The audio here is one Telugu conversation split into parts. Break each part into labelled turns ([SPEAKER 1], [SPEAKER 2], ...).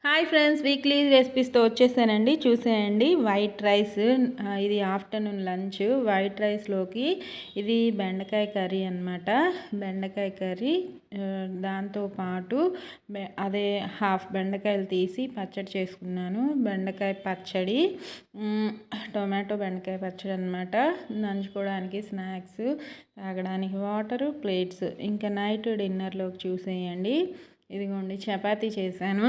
[SPEAKER 1] హాయ్ ఫ్రెండ్స్, వీక్లీ రెసిపీస్తో వచ్చేసానండి. చూసేయండి, వైట్ రైస్. ఇది ఆఫ్టర్నూన్ లంచ్. వైట్ రైస్లోకి ఇది బెండకాయ కర్రీ అనమాట. బెండకాయ కర్రీ దాంతోపాటు అదే హాఫ్ బెండకాయలు తీసి పచ్చడి చేసుకున్నాను. బెండకాయ పచ్చడి, టొమాటో బెండకాయ పచ్చడి అనమాట. నంచుకోవడానికి స్నాక్స్, తాగడానికి వాటరు, ప్లేట్స్. ఇంకా నైట్ డిన్నర్లోకి చూసేయండి. ఇదిగోండి, చపాతీ చేశాను.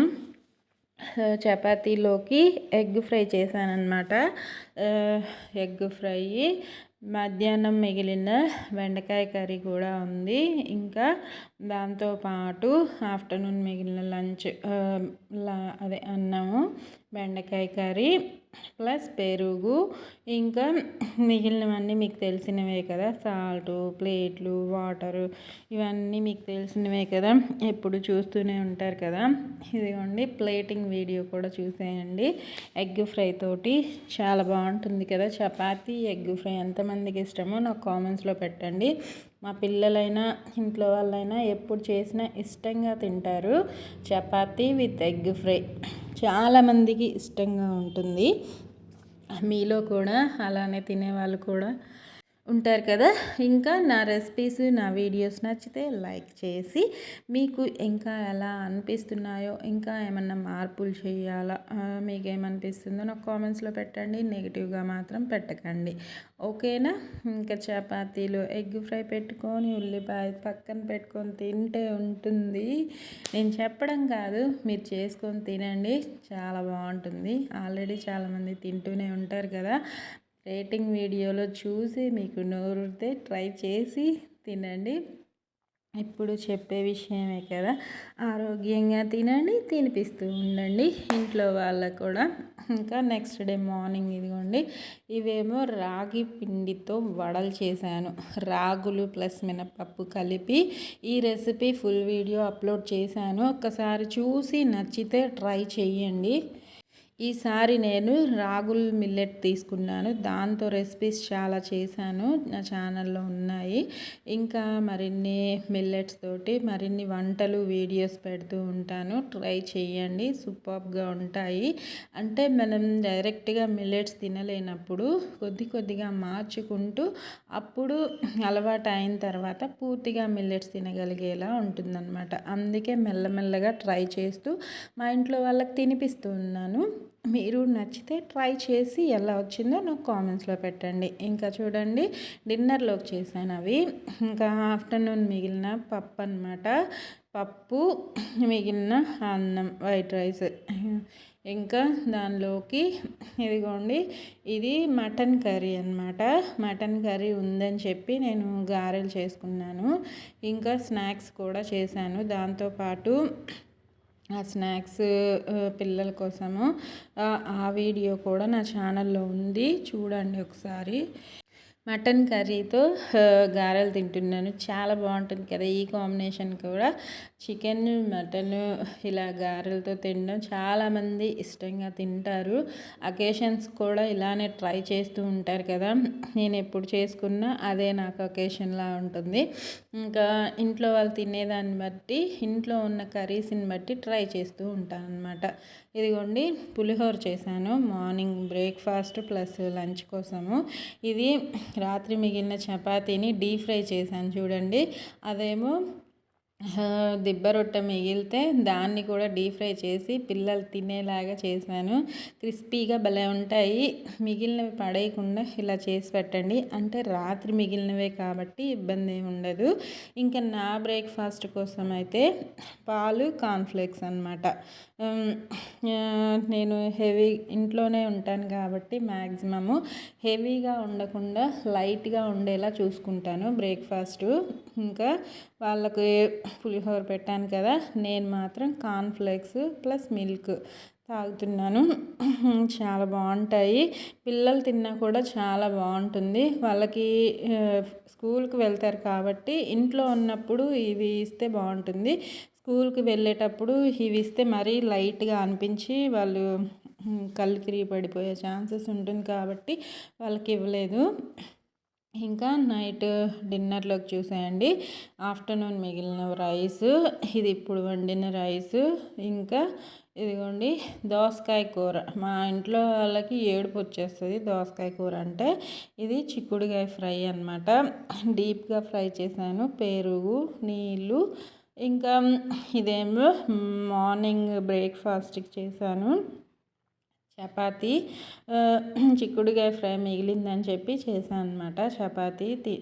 [SPEAKER 1] చపాతీలోకి ఎగ్ ఫ్రై చేశానన్నమాట. ఎగ్ ఫ్రై, మధ్యాహ్నం మిగిలిన బెండకాయ కర్రీ కూడా ఉంది. ఇంకా దాంతోపాటు ఆఫ్టర్నూన్ మిగిలిన లంచ్, అదే అన్నము, బెండకాయ కర్రీ ప్లస్ పెరుగు. ఇంకా మిగిలినవన్నీ మీకు తెలిసినవే కదా, సాల్టు, ప్లేట్లు, వాటరు, ఇవన్నీ మీకు తెలిసినవే కదా, ఎప్పుడు చూస్తూనే ఉంటారు కదా. ఇదిగోండి, ప్లేటింగ్ వీడియో కూడా చూసేయండి. ఎగ్ ఫ్రై తోటి చాలా బాగుంటుంది కదా చపాతీ, ఎగ్ ఫ్రై. ఎంతమందికి ఇష్టమో నాకు కామెంట్స్లో పెట్టండి. మా పిల్లలైనా ఇంట్లో వాళ్ళైనా ఎప్పుడు చేసినా ఇష్టంగా తింటారు. చపాతీ విత్ ఎగ్ ఫ్రై చాలామందికి ఇష్టంగా ఉంటుంది. మీలో కూడా అలానే తినేవాళ్ళు కూడా ఉంటారు కదా. ఇంకా నా రెసిపీస్, నా వీడియోస్ నచ్చితే లైక్ చేసి, మీకు ఇంకా ఎలా అనిపిస్తున్నాయో, ఇంకా ఏమన్నా మార్పులు చేయాలా, మీకు ఏమనిపిస్తుందో నాకు కామెంట్స్లో పెట్టండి. నెగిటివ్గా మాత్రం పెట్టకండి, ఓకేనా. ఇంకా చపాతీలు ఎగ్ ఫ్రై పెట్టుకొని, ఉల్లిపాయ పక్కన పెట్టుకొని తింటే ఉంటుంది. నేను చెప్పడం కాదు, మీరు చేసుకొని తినండి, చాలా బాగుంటుంది. ఆల్రెడీ చాలామంది తింటూనే ఉంటారు కదా. రేటింగ్ వీడియోలో చూసి మీకు నోరుతే ట్రై చేసి తినండి. ఇప్పుడు చెప్పే విషయమే కదా, ఆరోగ్యంగా తినండి, తినిపిస్తూ ఉండండి ఇంట్లో వాళ్ళకు కూడా. ఇంకా నెక్స్ట్ డే మార్నింగ్ ఇదిగోండి, ఇవేమో రాగి పిండితో వడలు చేశాను. రాగులు ప్లస్ మినపప్పు కలిపి ఈ రెసిపీ ఫుల్ వీడియో అప్లోడ్ చేశాను. ఒక్కసారి చూసి నచ్చితే ట్రై చేయండి. ఈసారి నేను రాగుల్ మిల్లెట్ తీసుకున్నాను. దాంతో రెసిపీస్ చాలా చేశాను, నా ఛానల్లో ఉన్నాయి. ఇంకా మరిన్ని మిల్లెట్స్ తోటి మరిన్ని వంటలు వీడియోస్ పెడుతూ ఉంటాను. ట్రై చేయండి, సూపర్గా ఉంటాయి. అంటే మనం డైరెక్ట్గా మిల్లెట్స్ తినలేనప్పుడు కొద్ది కొద్దిగా మార్చుకుంటూ, అప్పుడు అలవాటు అయిన తర్వాత పూర్తిగా మిల్లెట్స్ తినగలిగేలా ఉంటుందన్నమాట. అందుకే మెల్లమెల్లగా ట్రై చేస్తూ మా ఇంట్లో వాళ్ళకి తినిపిస్తూ ఉన్నాను. మీరు నచ్చితే ట్రై చేసి ఎలా వచ్చిందో నాకు కామెంట్స్లో పెట్టండి. ఇంకా చూడండి, డిన్నర్లోకి చేశాను అవి. ఇంకా ఆఫ్టర్నూన్ మిగిలిన పప్పు అనమాట. పప్పు, మిగిలిన అన్నం, వైట్ రైస్. ఇంకా దానిలోకి ఇదిగోండి, ఇది మటన్ కర్రీ అనమాట. మటన్ కర్రీ ఉందని చెప్పి నేను గారెలు చేసుకున్నాను. ఇంకా స్నాక్స్ కూడా చేశాను దాంతోపాటు. ఆ స్నాక్స్ పిల్లల కోసము ఆ వీడియో కూడా నా ఛానల్లో ఉంది, చూడండి ఒకసారి. మటన్ కర్రీతో గారెలు తింటున్నాను, చాలా బాగుంటుంది కదా ఈ కాంబినేషన్ కూడా. చికెన్, మటన్ ఇలా గారెలతో తినడం చాలామంది ఇష్టంగా తింటారు. అకేషన్స్ కూడా ఇలానే ట్రై చేస్తూ ఉంటారు కదా. నేను ఎప్పుడు చేసుకున్నా అదే నాకు అకేషన్లా ఉంటుంది. ఇంకా ఇంట్లో వాళ్ళు తినేదాన్ని బట్టి, ఇంట్లో ఉన్న కర్రీస్ని బట్టి ట్రై చేస్తూ ఉంటాను అనమాట. ఇదిగోండి, పులిహోర చేశాను మార్నింగ్ బ్రేక్ఫాస్ట్ ప్లస్ లంచ్ కోసము. ఇది రాత్రి మిగిలిన చపాతీని డీప్ ఫ్రై చేశాను చూడండి. అదేమో దిబ్బ రొట్టె మిగిలితే దాన్ని కూడా డీప్ ఫ్రై చేసి పిల్లలు తినేలాగా చేశాను. క్రిస్పీగా భలే ఉంటాయి. మిగిలినవి పడేయకుండా ఇలా చేసి పెట్టండి, అంటే రాత్రి మిగిలినవే కాబట్టి ఇబ్బంది ఏమి ఉండదు. ఇంకా నా బ్రేక్ఫాస్ట్ కోసం అయితే పాలు, కార్న్ఫ్లేక్స్ అనమాట. నేను హెవీ ఇంట్లోనే ఉంటాను కాబట్టి మ్యాక్సిమము హెవీగా ఉండకుండా లైట్గా ఉండేలా చూసుకుంటాను బ్రేక్ఫాస్టు. ఇంకా వాళ్ళకి పులిహోర పెట్టాను కదా, నేను మాత్రం కార్న్ఫ్లేక్స్ ప్లస్ మిల్క్ తాగుతున్నాను. చాలా బాగుంటాయి, పిల్లలు తిన్నా కూడా చాలా బాగుంటుంది. వాళ్ళకి స్కూల్కి వెళ్తారు కాబట్టి ఇంట్లో ఉన్నప్పుడు ఇవి ఇస్తే బాగుంటుంది. స్కూల్కి వెళ్ళేటప్పుడు ఇవి ఇస్తే మరీ లైట్గా అనిపించి వాళ్ళు కళ్ళు తిరిగి పడిపోయే ఛాన్సెస్ ఉంటుంది కాబట్టి వాళ్ళకి ఇవ్వలేదు. ఇంకా నైట్ డిన్నర్లోకి చూసేయండి. ఆఫ్టర్నూన్ మిగిలిన రైస్, ఇది ఇప్పుడు వండిన రైస్, ఇంకా ఇదిగోండి దోసకాయ కూర. మా ఇంట్లో వాళ్ళకి ఏడుపు వచ్చేస్తుంది దోసకాయ కూర అంటే. ఇది చిక్కుడుకాయ ఫ్రై అనమాట. డీప్గా ఫ్రై చేశాను. పెరుగు, నీళ్ళు, ఇంకా ఇదేమో మార్నింగ్ బ్రేక్ఫాస్ట్కి చేశాను. చపాతీ, చిక్కుడుకాయ ఫ్రై మిగిలిందని చెప్పి చేశాను అనమాట.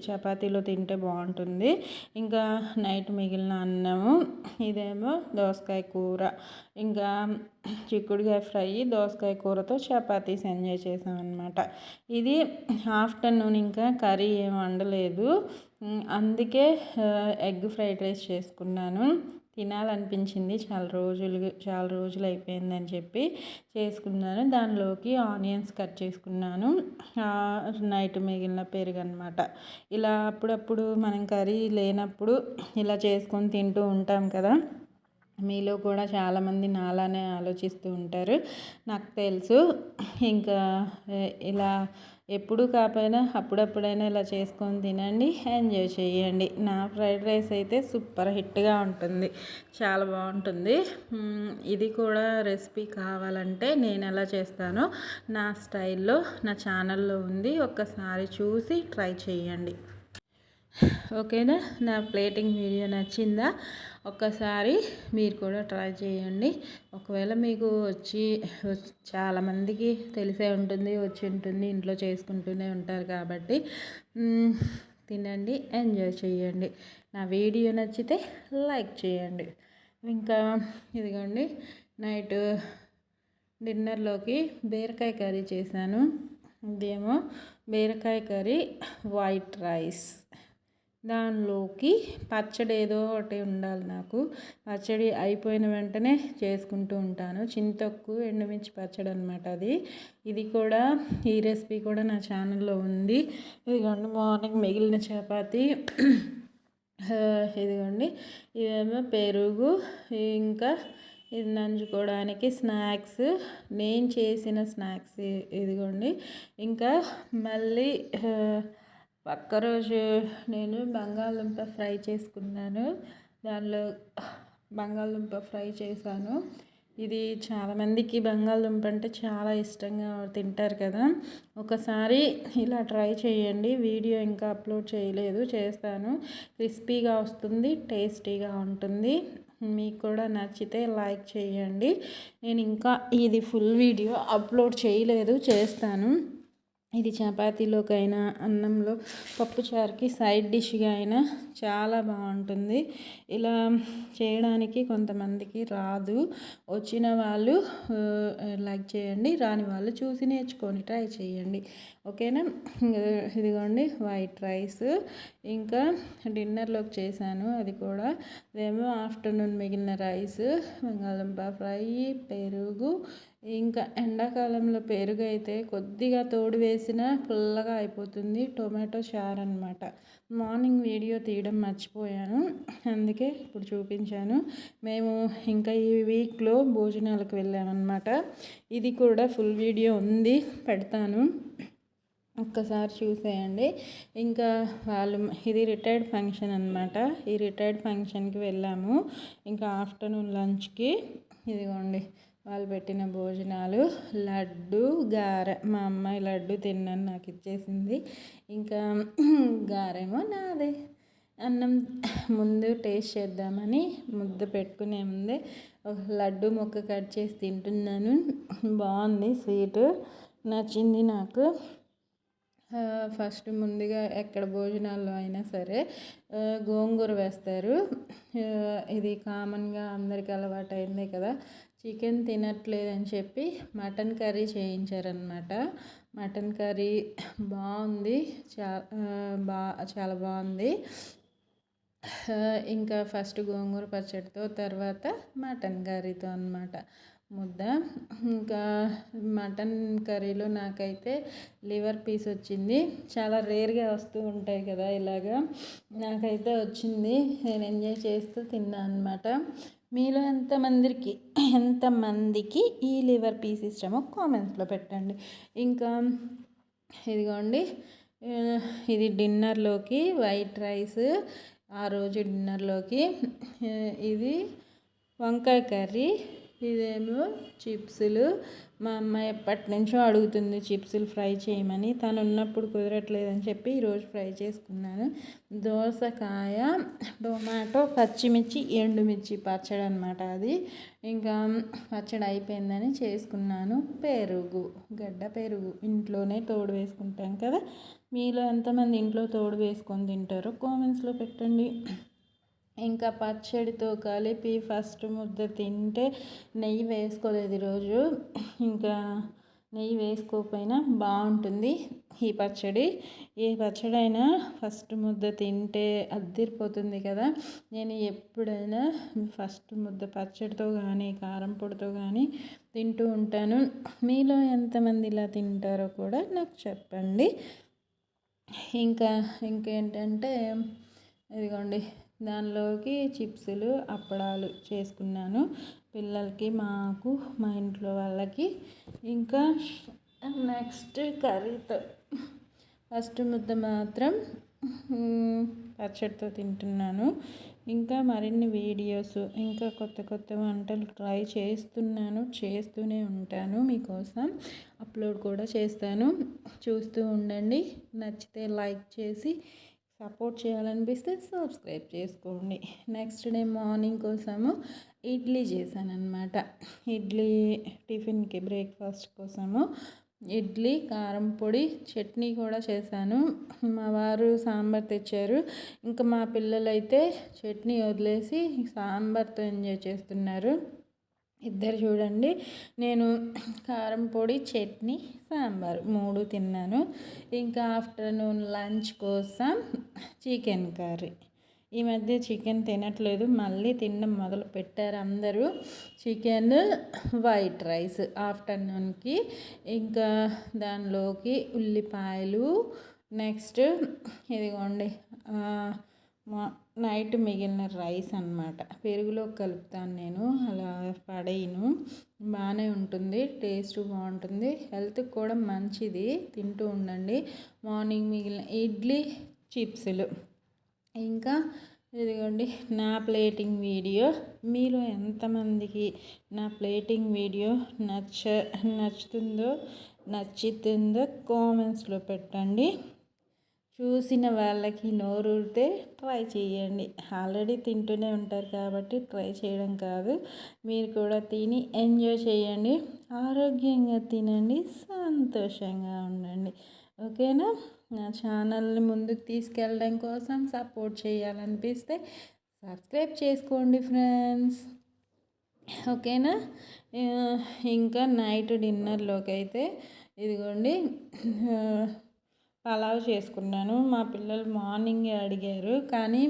[SPEAKER 1] చపాతీలో తింటే బాగుంటుంది. ఇంకా నైట్ మిగిలిన అన్నము, ఇదేమో దోసకాయ కూర, ఇంకా చిక్కుడుకాయ ఫ్రై, దోసకాయ కూరతో చపాతీస్ ఎంజాయ్ చేసాం అనమాట. ఇది ఆఫ్టర్నూన్ ఇంకా కర్రీ ఏం వండలేదు, అందుకే ఎగ్ ఫ్రైడ్ రైస్ చేసుకున్నాను. తినాలనిపించింది, చాలా రోజులు అయిపోయిందని చెప్పి చేసుకున్నాను. దానిలోకి ఆనియన్స్ కట్ చేసుకున్నాను. నైట్ మిగిలిన పెరుగు అనమాట. ఇలా అప్పుడప్పుడు మనం కర్రీ లేనప్పుడు ఇలా చేసుకొని తింటూ ఉంటాం కదా. మీలో కూడా చాలామంది నాలానే ఆలోచిస్తూ ఉంటారు, నాకు తెలుసు. ఇంకా ఇలా ఎప్పుడు కాకపోయినా అప్పుడప్పుడైనా ఇలా చేసుకొని తినండి, ఎంజాయ్ చేయండి. నా ఫ్రైడ్ రైస్ అయితే సూపర్ హిట్గా ఉంటుంది, చాలా బాగుంటుంది. ఇది కూడా రెసిపీ కావాలంటే నేను ఎలా చేస్తానో నా స్టైల్లో నా ఛానల్లో ఉంది, ఒక్కసారి చూసి ట్రై చేయండి. ఓకేనా? నా ప్లేటింగ్ వీడియో నచ్చిందా? ఒక్కసారి మీరు కూడా ట్రై చేయండి. ఒకవేళ మీకు చాలామందికి తెలిసే ఉంటుంది, వచ్చి ఉంటుంది, ఇంట్లో చేసుకుంటూనే ఉంటారు కాబట్టి తినండి, ఎంజాయ్ చేయండి. నా వీడియో నచ్చితే లైక్ చేయండి. ఇంకా ఇదిగోండి నైట్ డిన్నర్లోకి బీరకాయ కర్రీ చేశాను. ఇదేమో బీరకాయ కర్రీ, వైట్ రైస్, దానిలోకి పచ్చడి ఏదో ఒకటి ఉండాలి నాకు. పచ్చడి అయిపోయిన వెంటనే చేసుకుంటూ ఉంటాను. చింతొక్కు ఎండుమిర్చి పచ్చడి అనమాట అది. ఇది కూడా, ఈ రెసిపీ కూడా నా ఛానల్లో ఉంది. ఇదిగోండి మార్నింగ్ మిగిలిన చపాతీ, ఇదిగోండి ఇదేమో పెరుగు, ఇంకా ఇది నంచుకోవడానికి స్నాక్స్, నేను చేసిన స్నాక్స్ ఇదిగోండి. ఇంకా మళ్ళీ పక్క రోజు నేను బంగాళదుంప ఫ్రై చేసుకున్నాను. దానిలో బంగాళదుంప ఫ్రై చేశాను. ఇది చాలామందికి బంగాళదుంప అంటే చాలా ఇష్టంగా తింటారు కదా. ఒకసారి ఇలా ట్రై చేయండి. వీడియో ఇంకా అప్లోడ్ చేయలేదు, చేస్తాను. క్రిస్పీగా వస్తుంది, టేస్టీగా ఉంటుంది. మీకు కూడా నచ్చితే లైక్ చేయండి. నేను ఇంకా ఇది ఫుల్ వీడియో అప్లోడ్ చేయలేదు, చేస్తాను. ఇది చపాతీలోకైనా, అన్నంలో, పప్పుచారుకి సైడ్ డిష్గా అయినా చాలా బాగుంటుంది. ఇలా చేయడానికి కొంతమందికి రాదు, వచ్చిన వాళ్ళు లైక్ చేయండి, రాని వాళ్ళు చూసి నేర్చుకొని ట్రై చేయండి. ఓకేనా? ఇదిగోండి వైట్ రైస్, ఇంకా డిన్నర్లోకి చేశాను. అది కూడా ఇదేమో ఆఫ్టర్నూన్ మిగిలిన రైస్, బంగాళదుంప ఫ్రై, పెరుగు. ఇంకా ఎండాకాలంలో పెరుగు అయితే కొద్దిగా తోడు వేసినా పుల్లగా అయిపోతుంది. టొమాటో చారు అనమాట. మార్నింగ్ వీడియో తీయడం మర్చిపోయాను, అందుకే ఇప్పుడు చూపించాను. మేము ఇంకా ఈ వీక్లో భోజనాలకు వెళ్ళామన్నమాట. ఇది కూడా ఫుల్ వీడియో ఉంది, పెడతాను, ఒక్కసారి చూసేయండి. ఇంకా ఇది రిటైర్డ్ ఫంక్షన్ అనమాట. ఈ రిటైర్డ్ ఫంక్షన్కి వెళ్ళాము. ఇంకా ఆఫ్టర్నూన్ లంచ్కి ఇదిగోండి వాళ్ళు పెట్టిన భోజనాలు, లడ్డు, గారె. మా అమ్మాయి లడ్డు తిన్నాను, నాకు ఇచ్చేసింది. ఇంకా గారెమో నాదే. అన్నం ముందు టేస్ట్ చేద్దామని ముద్ద పెట్టుకునే ముందే ఒక లడ్డు ముక్క కట్ చేసి తింటున్నాను. బాగుంది, స్వీట్ నచ్చింది నాకు. ఫస్ట్ ముందుగా ఎక్కడ భోజనాల్లో అయినా సరే గోంగూర వేస్తారు. ఇది కామన్గా అందరికీ అలవాటు అయిందే కదా. చికెన్ తినట్లేదని చెప్పి మటన్ కర్రీ చేయించారనమాట. మటన్ కర్రీ బాగుంది, చాలా బాగుంది. ఇంకా ఫస్ట్ గోంగూర పచ్చడితో, తర్వాత మటన్ కర్రీతో అన్నమాట ముద్ద. ఇంకా మటన్ కర్రీలో నాకైతే లివర్ పీస్ వచ్చింది. చాలా రేర్గా వస్తూ ఉంటాయి కదా ఇలాగా, నాకైతే వచ్చింది. నేను ఎంజాయ్ చేస్తూ తిన్నాను అనమాట. మీలో ఎంతమందికి ఈ లివర్ పీస్ ఇష్టమో కామెంట్స్లో పెట్టండి. ఇంకా ఇదిగోండి ఇది డిన్నర్లోకి వైట్ రైస్, ఆ రోజు డిన్నర్లోకి. ఇది వంకాయ కర్రీ, ఇదేమో చిప్సులు. మా అమ్మాయి ఎప్పటి నుంచో అడుగుతుంది చిప్సులు ఫ్రై చేయమని, తను ఉన్నప్పుడు కుదరట్లేదని చెప్పి ఈరోజు ఫ్రై చేసుకున్నాను. దోసకాయ, టొమాటో, పచ్చిమిర్చి, ఎండుమిర్చి పచ్చడి అనమాట అది. ఇంకా పచ్చడి అయిపోయిందని చేసుకున్నాను. పెరుగు, గడ్డ పెరుగు ఇంట్లోనే తోడు వేసుకుంటాం కదా. మీలో ఎంతమంది ఇంట్లో తోడు వేసుకొని తింటారో కామెంట్స్లో పెట్టండి. ఇంకా పచ్చడితో కలిపి ఫస్ట్ ముద్ద తింటే, నెయ్యి వేసుకోలేదు ఈరోజు. ఇంకా నెయ్యి వేసుకోకపోయినా బాగుంటుంది ఈ పచ్చడి. ఏ పచ్చడి అయినా ఫస్ట్ ముద్ద తింటే అద్దిరిపోతుంది కదా. నేను ఎప్పుడైనా ఫస్ట్ ముద్ద పచ్చడితో కానీ కారం పొడితో కానీ తింటూ ఉంటాను. మీలో ఎంతమంది ఇలా తింటారో కూడా నాకు చెప్పండి. ఇంకేంటంటే ఇదిగోండి, దానిలోకి చిప్సులు, అప్పడాలు చేసుకున్నాను పిల్లలకి, మాకు, మా ఇంట్లో వాళ్ళకి. ఇంకా నెక్స్ట్ కర్రీతో ఫస్ట్ ముద్ద మాత్రం పచ్చడితో తింటున్నాను. ఇంకా మరిన్ని వీడియోస్, ఇంకా కొత్త కొత్త వంటలు ట్రై చేస్తూనే ఉంటాను. మీకోసం అప్లోడ్ కూడా చేస్తాను, చూస్తూ ఉండండి. నచ్చితే లైక్ చేసి సపోర్ట్ చేయాలనిపిస్తే సబ్స్క్రైబ్ చేసుకోండి. నెక్స్ట్ డే మార్నింగ్ కోసము ఇడ్లీ చేశాను అనమాట. ఇడ్లీ టిఫిన్కి బ్రేక్ఫాస్ట్ కోసము ఇడ్లీ, కారం పొడి, చట్నీ కూడా చేశాను. మా వారు సాంబార్ తెచ్చారు. ఇంకా మా పిల్లలైతే చట్నీ వదిలేసి సాంబార్తో ఎంజాయ్ చేస్తున్నారు. ఇద్దరు చూడండి, నేను కారం పొడి, చట్నీ, సాంబార్ 3 తిన్నాను. ఇంకా ఆఫ్టర్నూన్ లంచ్ కోసం చికెన్ కర్రీ. ఈ మధ్య చికెన్ తినట్లేదు, మళ్ళీ తినడం మొదలు పెట్టారు అందరూ. చికెన్, వైట్ రైస్ ఆఫ్టర్నూన్కి. ఇంకా దానిలోకి ఉల్లిపాయలు. నెక్స్ట్ ఇదిగోండి, నైట్ మిగిలిన రైస్ అనమాట. పెరుగులో కలుపుతాను నేను, అలా పడేయను. బాగానే ఉంటుంది, టేస్ట్ బాగుంటుంది, హెల్త్కి కూడా మంచిది. తింటూ ఉండండి. మార్నింగ్ మిగిలిన ఇడ్లీ, చిప్సులు. ఇంకా ఇదిగోండి నా ప్లేటింగ్ వీడియో. మీలో ఎంతమందికి నా ప్లేటింగ్ వీడియో నచ్చుతుందో కామెంట్స్లో పెట్టండి. చూసిన వాళ్ళకి నోరూరితే ట్రై చేయండి. ఆల్రెడీ తింటూనే ఉంటారు కాబట్టి ట్రై చేయడం కాదు, మీరు కూడా తిని ఎంజాయ్ చేయండి. ఆరోగ్యంగా తినండి, సంతోషంగా ఉండండి. ఓకేనా. నా ఛానల్ని ముందుకు తీసుకెళ్ళడం కోసం సపోర్ట్ చేయాలనిపిస్తే సబ్స్క్రైబ్ చేసుకోండి ఫ్రెండ్స్. ఓకేనా. ఇంకా నైట్ డిన్నర్లోకి అయితే ఇదిగోండి పలావ్ చేసుకున్నాను. మా పిల్లలు మార్నింగే అడిగారు, కానీ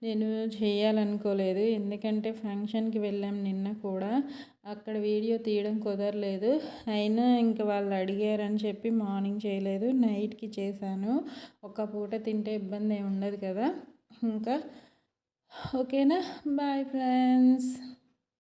[SPEAKER 1] నేను చేయాలనుకోలేదు. ఎందుకంటే ఫంక్షన్కి వెళ్ళాం నిన్న కూడా, అక్కడ వీడియో తీయడం కుదరలేదు. అయినా ఇంకా వాళ్ళు అడిగారని చెప్పి మార్నింగ్ చేయలేదు, నైట్కి చేశాను. ఒక పూట తింటే ఇబ్బంది ఏమి ఉండదు కదా. ఇంకా ఓకేనా. Bye friends.